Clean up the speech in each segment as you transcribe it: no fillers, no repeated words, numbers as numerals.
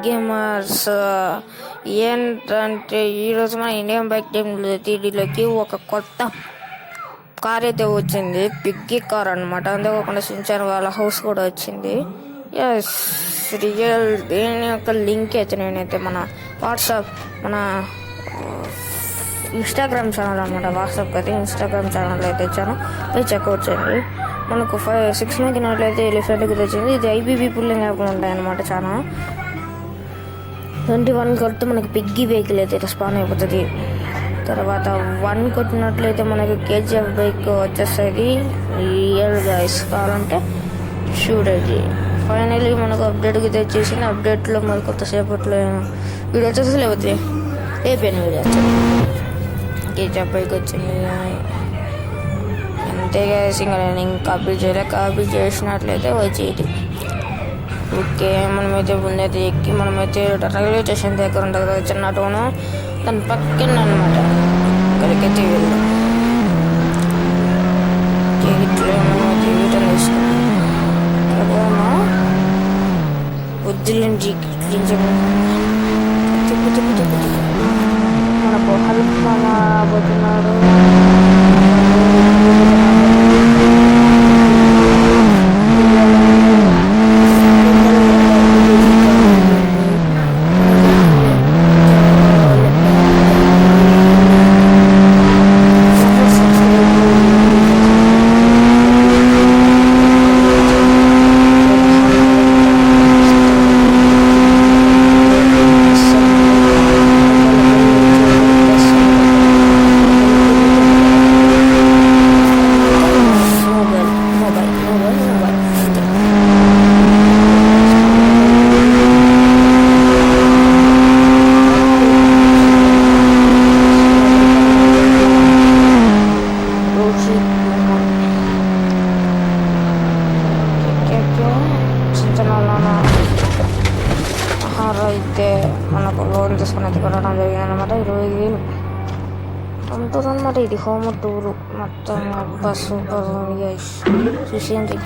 Gamers ఏంటంటే ఈరోజు మన ఇండియన్ బైక్ టీడీలోకి ఒక కొత్త కార్ అయితే వచ్చింది. పిగ్గీ కార్ అనమాట. అంతేకాకుండా సించాన్ వాళ్ళ హౌస్ కూడా వచ్చింది. Yes real. దీని యొక్క లింక్ అయితే నేనైతే మన వాట్సాప్ మన ఇన్స్టాగ్రామ్ ఛానల్ అనమాట. వాట్సాప్కి అయితే ఇన్స్టాగ్రామ్ ఛానల్ అయితే ఇచ్చాను, పోయి చెక్అవుట్ చేయండి. మనకు 6 అయితే ఎలిఫెంట్కి తెచ్చింది. ఇది ఐబీబీ పుల్లింగ్ యాప్లు ఉంటాయన్నమాట. చాలా 21 కొడితే మనకి పిగ్గీ వెహికల్ అయితే రెస్పాన్ అయిపోతుంది. తర్వాత 1 కొట్టినట్లయితే మనకి కేజీఎఫ్ బైక్ వచ్చేస్తుంది. రియల్ గైస్ కావాలంటే చూడండి. ఫైనల్లీ మనకు అప్డేట్కి తెచ్చేసింది. అప్డేట్లో మరి కొత్తసేపట్లో వీడియో వచ్చేసి లేకపోతే అయిపోయిన వీడియో వచ్చింది. కేజీఎఫ్ బైక్ వచ్చింది. అంతేగా ఇంకా నేను కాపీ చేయలే. కాపీ చేసినట్లయితే వచ్చేది. ఓకే, మనమైతే ముందైతే ఎక్కి మనమైతే రైల్వే స్టేషన్ దగ్గర ఉంటుంది కదా చిన్న టౌన్, దాని పక్కన అనమాట. అక్కడికైతే వెళ్దాం. రిటర్న్ తీసుకున్నా వద్దులేండి. మనకు హెల్ప్ మామ పోతున్నాడు. అయితే మనకు లోన్ తీసుకుని అయితే కొనడం జరిగింది అనమాట. 20,000 ఉంటుంది అనమాట. ఇది హోమ్ టూరు మొత్తం బస్సు చూసేయండి.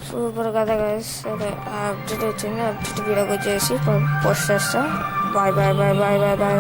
సూపర్ కదా గైస్. సరే అప్డేట్ వచ్చింది. అప్డేట్ వీడియోకి వచ్చేసి పోస్ట్ చేస్తా. Bye bye bye bye bye bye.